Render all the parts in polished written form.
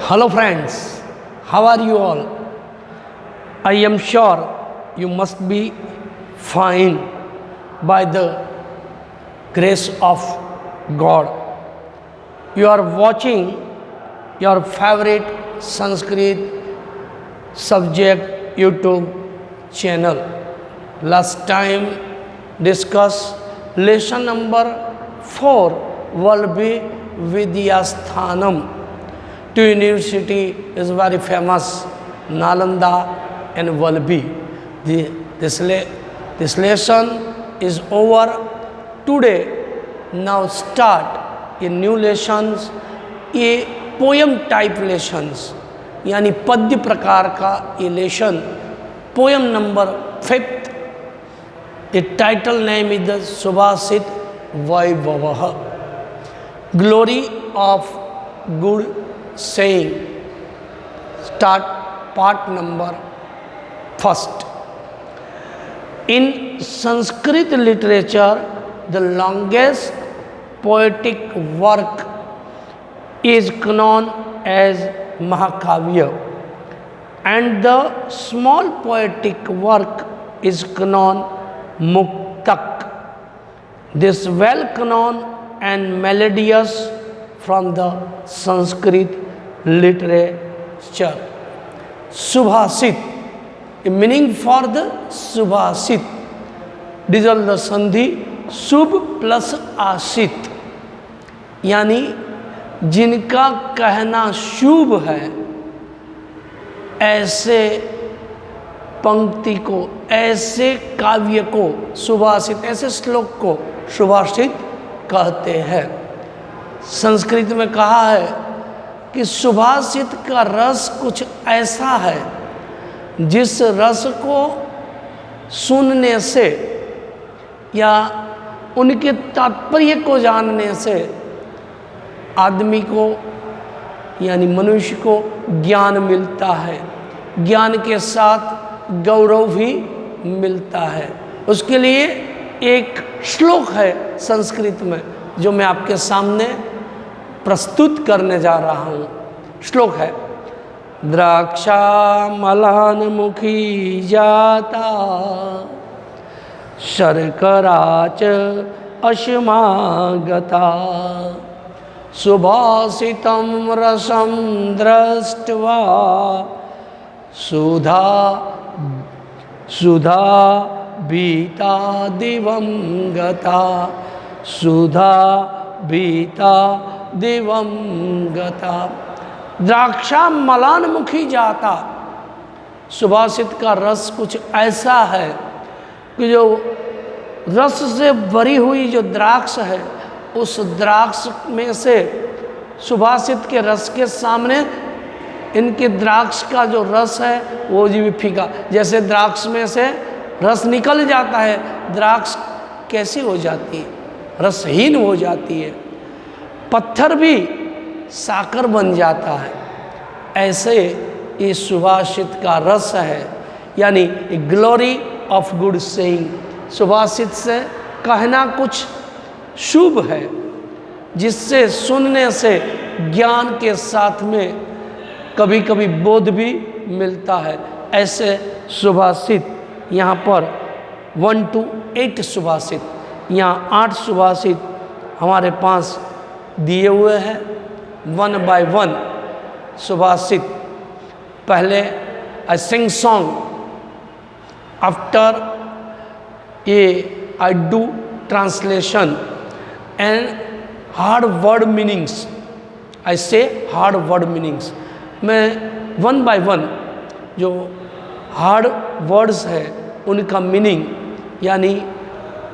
Hello friends, how are you all? I am sure you must be fine by the grace of God. You are watching your favorite Sanskrit subject YouTube channel. Last time discuss lesson number 4, Valbhi Vidyasthanam. Two university is very famous, Nalanda and Valbhi. This lesson is over today. Now start a new lessons, ये poem type lessons यानी पद्य प्रकार का ये lesson poem number 5th. A title name is the सुभाषित वैभवः, glory of good saying. Start part number 1st. In Sanskrit literature, the longest poetic work is known as Mahakavya, and the small poetic work is known Muktak. This well known and melodious from the Sanskrit literature. Subhasit, a meaning for the Subhasit. Dissolve the Sandhi, Subh plus Asit, यानी जिनका कहना शुभ है, ऐसे पंक्ति को, ऐसे काव्य को सुभाषित, ऐसे श्लोक को सुभाषित कहते हैं. संस्कृत में कहा है कि सुभाषित का रस कुछ ऐसा है जिस रस को सुनने से या उनके तात्पर्य को जानने से आदमी को यानी मनुष्य को ज्ञान मिलता है, ज्ञान के साथ गौरव भी मिलता है. उसके लिए एक श्लोक है संस्कृत में जो मैं आपके सामने प्रस्तुत करने जा रहा हूँ. श्लोक है, द्राक्षा मलान मुखी जाता शर्कराच अश्मागता सुभाषितं रसं दृष्ट्वा सुधा सुधा बीता दिवं गता सुधा बीता दिवं गता. द्राक्षा मलान मुखी जाता. सुभाषित का रस कुछ ऐसा है कि जो रस से भरी हुई जो द्राक्ष है, उस द्राक्ष में से सुभाषित के रस के सामने इनके द्राक्ष का जो रस है वो जी भी फीका. जैसे द्राक्ष में से रस निकल जाता है, द्राक्ष कैसी हो जाती है, रसहीन हो जाती है. पत्थर भी साकर बन जाता है. ऐसे ये सुभाषित का रस है, यानी ग्लोरी ऑफ गुड सेइंग. सुभाषित से कहना कुछ शुभ है जिससे सुनने से ज्ञान के साथ में कभी कभी बोध भी मिलता है. ऐसे सुभाषित यहाँ पर 1 to 8 सुभाषित, यहाँ 8 सुभाषित हमारे पास दिए हुए हैं. 1 by 1 सुभाषित. पहले आई सिंग सॉन्ग, आफ्टर ये I do translation and hard word meanings. I say hard word meanings. मैं 1 by 1 जो हार्ड वर्ड्स है उनका मीनिंग यानी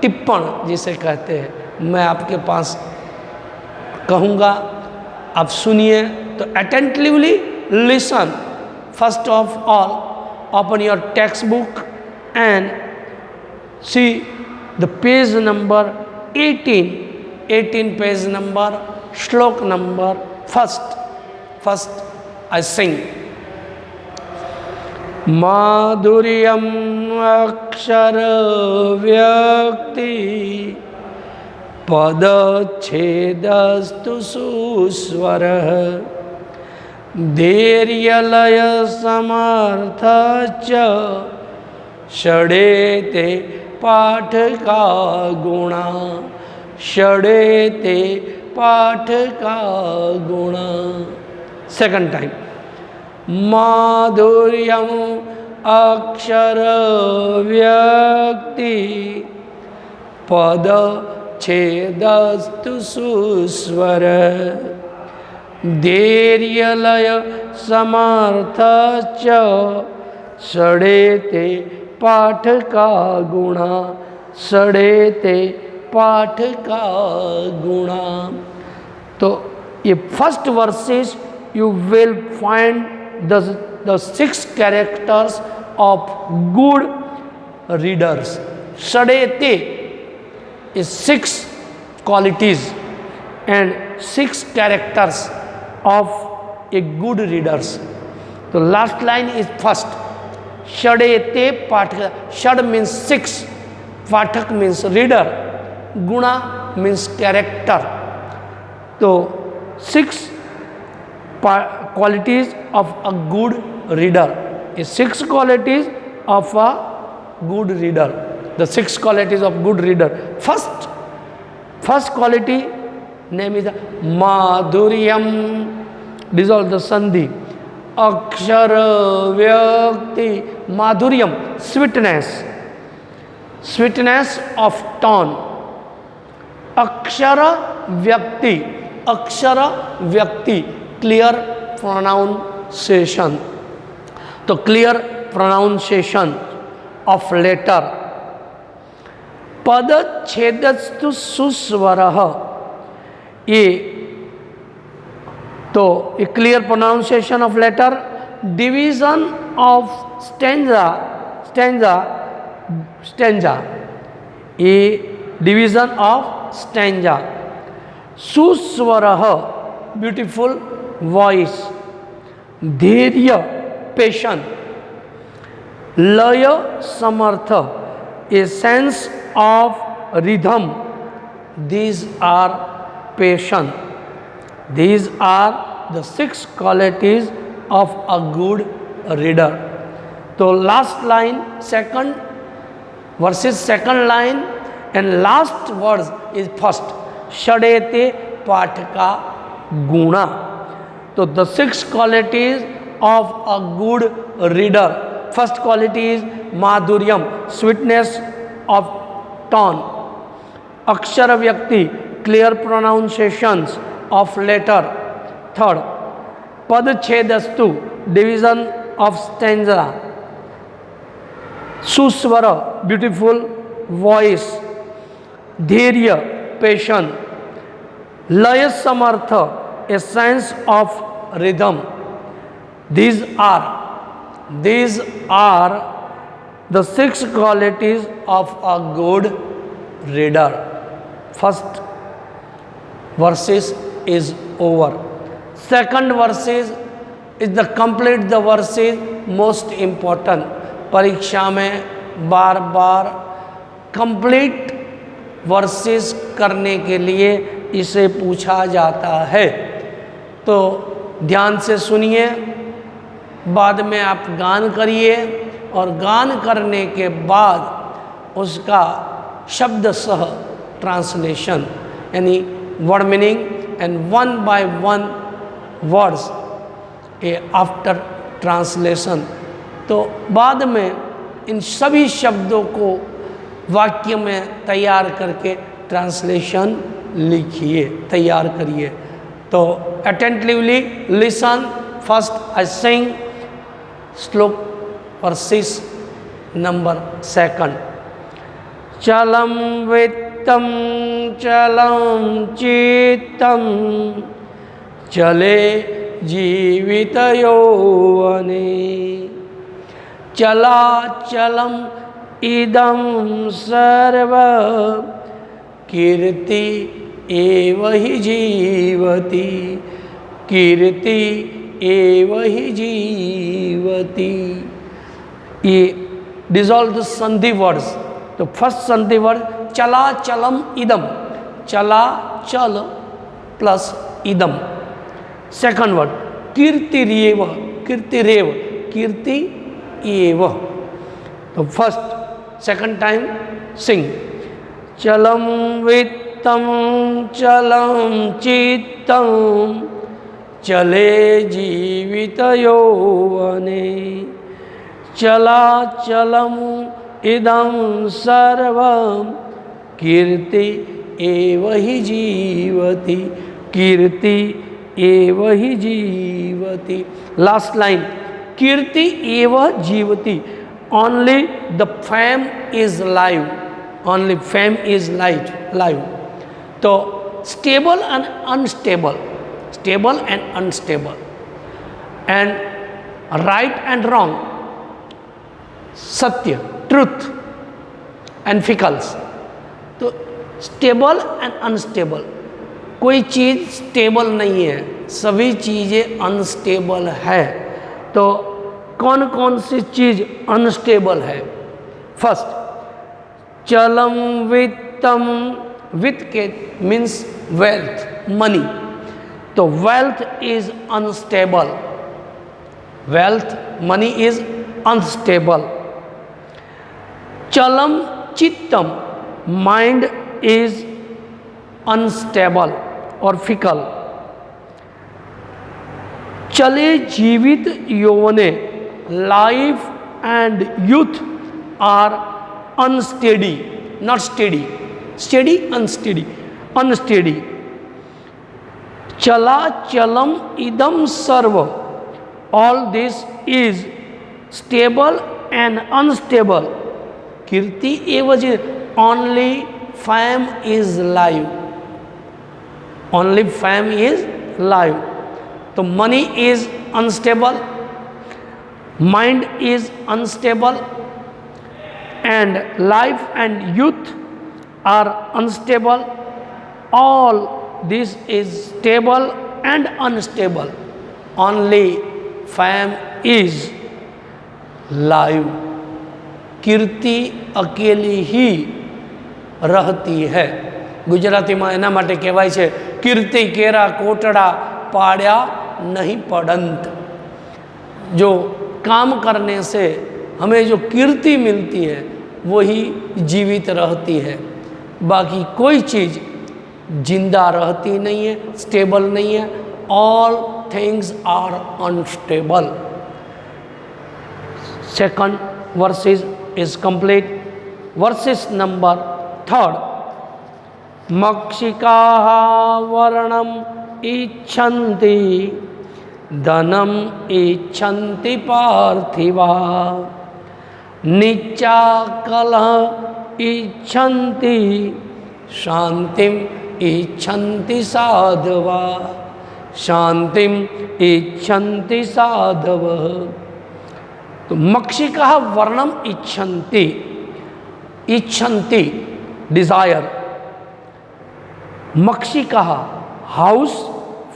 टिप्पण जिसे कहते हैं, मैं आपके पास कहूँगा. आप सुनिए तो attentively listen. First of all open your text book and see the page number 18 page number, श्लोक नंबर फर्स्ट आई सिंग. माधुर्यम अक्षर व्यक्ति पदच्छेदस्तु सुस्वरः धैर्यलय समर्थ च षडे ते पाठ का गुणा, षडे ते पाठ का गुणा। सेकंड टाइम, माधुर्यम अक्षर व्यक्ति पद छेदस्तु सुस्वर, धैर्यलय समर्थ च षडे ते पाठ का गुणा, षडे ते पाठ का गुणा। तो ये first versus you will find the 6 characters of good readers. Shadete is 6 qualities and 6 characters of a good readers. The last line is first. Shadete pathak. Shad means 6. Pathak means reader. Guna means character. So 6 qualities of a good reader is 6 qualities of a good reader. The 6 qualities of good reader. First quality name is madhuryam. Dissolve the sandhi. Akshara vyakti. Madhuryam, sweetness of tone. Akshara vyakti, clear pronunciation. तो clear pronunciation of letter. पद छेदस्तु सुस्वरः, ये तो a clear pronunciation of letter. Division of stanza, ये division of stanza. सुस्वरः, beautiful voice. धैर्य, patient. लय समर्थ, a sense of rhythm. These are patient. These are the 6 qualities of a good reader. तो last line, second verses second line and last words is first. षडेते पाठ का गुणा. तो the 6 qualities of a good reader. First quality is madhuryam, sweetness of tone. Akshara vyakti, clear pronunciations of letter. Third, pad chedastu, division of stanza. Suswara, beautiful voice. Dharya, patient. Laya samartha, a sense of rhythm. These are the 6 qualities of a good reader. First verses is over. Second verses is the complete the verses most important. परीक्षा में बार बार complete versus करने के लिए इसे पूछा जाता है। तो ध्यान से सुनिए, बाद में आप गान करिए और गान करने के बाद उसका शब्द सह ट्रांसलेशन यानी word meaning and 1 by 1 words after translation. तो बाद में इन सभी शब्दों को वाक्य में तैयार करके ट्रांसलेशन लिखिए, तैयार करिए। तो अटेंटिवली लिसन। फर्स्ट आई सिंग श्लोक वर्सेस नंबर सेकंड। चलम वित्तम चलम चित्तम चले जीवित यौवने चलाचलम इदं सर्व कीर्ति एव हि जीवति कीर्ति एव हि जीवति। ये डिजॉल्व द संधि वर्ड्स। तो फर्स्ट संधि वर्ड चलाचलम इदम, चला चल प्लस इदम। सेकंड वर्ड कीर्तिरेव, कीर्तिरेव, कीर्ति एव। तो फर्स्ट सेकंड टाइम सिंग। चलम वित्तम चलम चित्तम चले जीवित यौवने चलाचलम इदं सर्वं कीर्ति एव हि जीवति, कीर्ति एव हि जीवति। लास्ट लाइन, कीर्ति एव जीवति, only the fame is live, only fame is live. तो stable and unstable, stable and unstable, and right and wrong, सत्य ट्रुथ एंड फिकल्स। तो स्टेबल एंड अनस्टेबल, कोई चीज़ स्टेबल नहीं है, सभी चीज़ें अनस्टेबल है। तो कौन कौन सी चीज़ अनस्टेबल है? फर्स्ट, चलम वित्तम, वित्त के मीन्स वेल्थ, मनी। तो wealth is unstable, wealth money is unstable. चलम चित्तम, माइंड इज अनस्टेबल और फिकल। चले जीवित यौवने, life and youth are unsteady, not steady, steady unsteady, unsteady. चला चलम इदम सर्व, all this is stable and unstable. कीर्ति एव जी, only fame is live, only fame is live. तो money is unstable, mind is unstable, and life and youth are unstable. All this is stable and unstable, only fame is live. कीर्ति अकेली ही रहती है। गुजराती में एना माटे कहेवाय छे, कीर्ति केरा कोटड़ा पाड्या नहीं पड़ंत। जो काम करने से हमें जो कीर्ति मिलती है वही जीवित रहती है, बाकी कोई चीज़ जिंदा रहती नहीं है, स्टेबल नहीं है। All things are unstable. Second verses is complete. Verses number third, मक्षिकाः वर्णम इच्छन्ति धनम इच्छन्ति पार्थिवा नीचा कलह इच्छन्ति शांतिम इच्छन्ति साधवा, शांतिम इच्छन्ति साधवः। तो मक्षिकाः वर्णम इच्छन्ति, इच्छन्ति डिजायर, मक्षिकाः house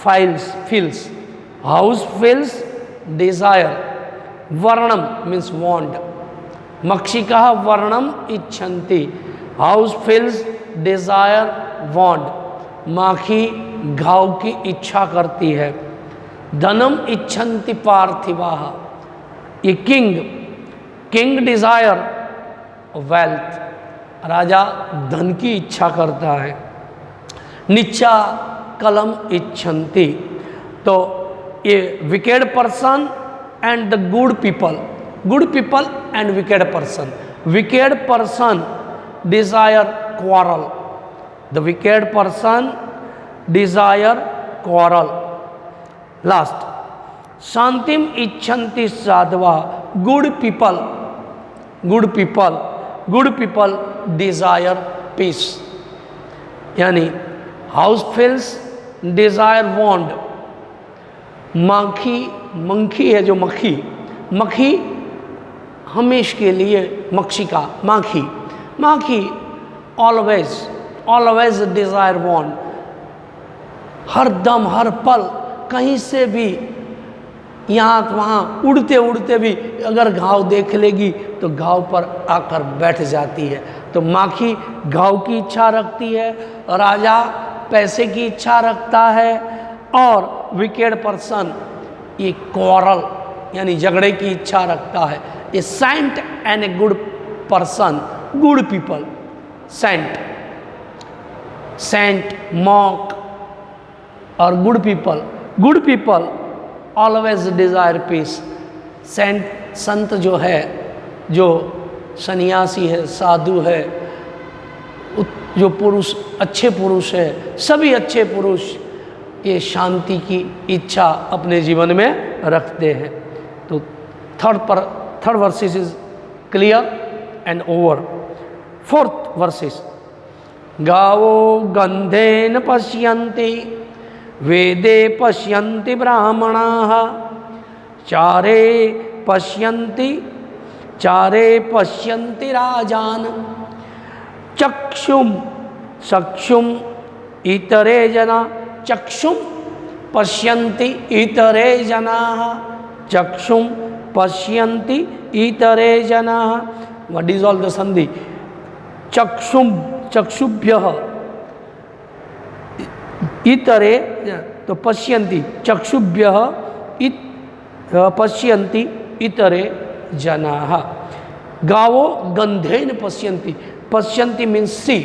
flies flies, house flies desire, वर्णम मीन्स वांट, मक्षिकाः वर्णम इच्छन्ति, हाउस फिल्स डिजायर वांट। माखी घाव की इच्छा करती है। धनम इच्छन्ति पार्थिवाः, ये किंग, किंग डिजायर वेल्थ, राजा धन की इच्छा करता है। नीचा कलम इच्छन्ति, तो ये wicked person and the good people, good people and wicked person. Wicked person desire quarrel, the wicked person desire quarrel. Last, शांतिम इच्छन्ति साधवा, good people, good people, good people desire peace. यानी हाउस फिल्स डिजायर वांट। माखी, monkey है जो मक्खी, मक्खी हमेशा के लिए, मक्षिका माखी, माखी ऑलवेज, ऑलवेज डिजायर वांट। हर दम हर पल कहीं से भी यहाँ वहाँ उड़ते उड़ते भी अगर घाव देख लेगी तो घाव पर आकर बैठ जाती है। तो माखी घाव की इच्छा रखती है, राजा पैसे की इच्छा रखता है, और विकेड पर्सन ये क्वारल यानी झगड़े की इच्छा रखता है। A saint and a good person, good people, saint, saint, monk और good people always desire peace. Saint, संत जो है, जो सन्यासी है, साधु है, जो पुरुष, अच्छे पुरुष है, सभी अच्छे पुरुष ये शांति की इच्छा अपने जीवन में रखते हैं। तो third versus is clear and over. Fourth versus, गावो गंधेन पश्यन्ति वेदे पश्यन्ति ब्राह्मणाः चारे पश्यन्ति राजान चक्षुम इतरे जना, चक्षुम पश्यन्ति इतरे जनाः, चक्षुम पश्यन्ति इतरे जनाः। व्हाट इज ऑल द संधि? चक्षुभ्यः इतरे, तो पश्यन्ति, चक्षुभ्यः पश्यन्ति इतरे जनाः। गावो गंधेन पश्यन्ति मीन्स सी।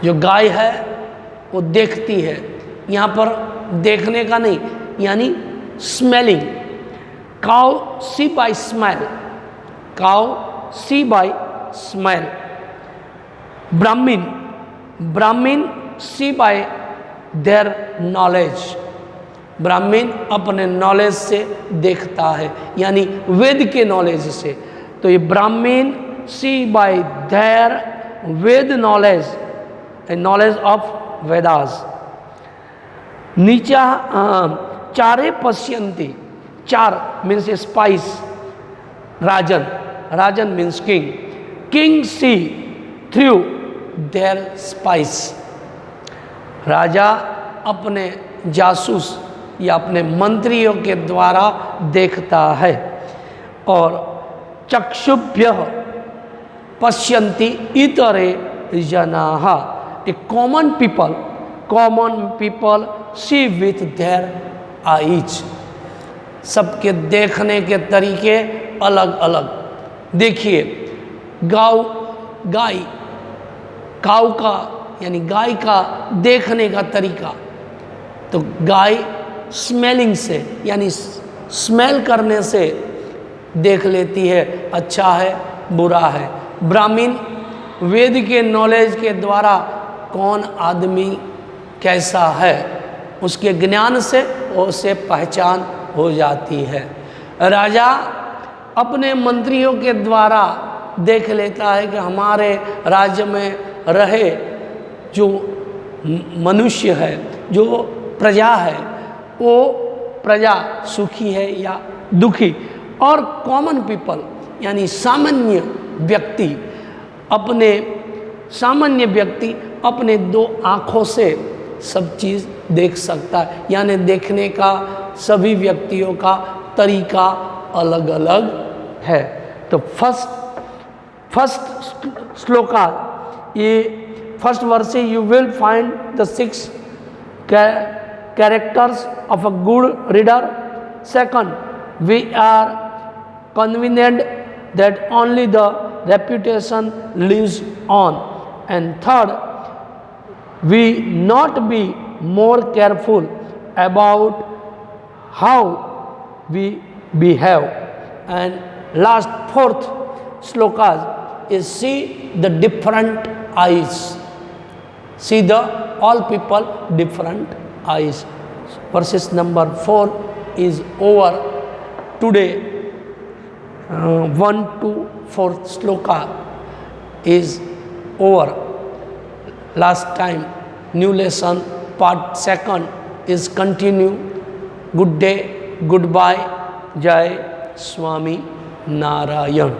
जो गाय है वो देखती है, यहाँ पर देखने का नहीं, यानी smelling. Cow see by smell, Brahmin see by their knowledge. Brahmin अपने नॉलेज से देखता है, यानी वेद के नॉलेज से। तो ये Brahmin see by their Veda knowledge, knowledge of Vedas. नीचा चारे पश्यन्ति, चार मीन्स स्पाइस, राजन means king see through their spies. राजा अपने जासूस या अपने मंत्रियों के द्वारा देखता है। और चक्षुभ्यः पश्यन्ति इतरे जनाः, a common people see with their eyes. सबके देखने के तरीके अलग अलग। देखिए, काऊ का यानी गाय का देखने का तरीका, तो गाय स्मेलिंग से यानी स्मेल करने से देख लेती है, अच्छा है बुरा है। ब्राह्मीण वेद के नॉलेज के द्वारा कौन आदमी कैसा है, उसके ज्ञान से उसे पहचान हो जाती है। राजा अपने मंत्रियों के द्वारा देख लेता है कि हमारे राज्य में रहे जो मनुष्य है, जो प्रजा है, वो प्रजा सुखी है या दुखी। और कॉमन पीपल यानी सामान्य व्यक्ति अपने दो आँखों से सब चीज़ देख सकता है, यानी देखने का सभी व्यक्तियों का तरीका अलग अलग है। तो फर्स्ट श्लोका, ये फर्स्ट वर्स से you will find the 6 characters of a good reader. Second, we are convenient that only the reputation lives on. And third, we not be more careful about how we behave. And last, fourth slokas is see the different eyes. See the all people different eyes. Verses number 4 is over today. 1 to 4 sloka is over. Last time new lesson part 2 is continue. Good day, goodbye. Jai Swami Narayan.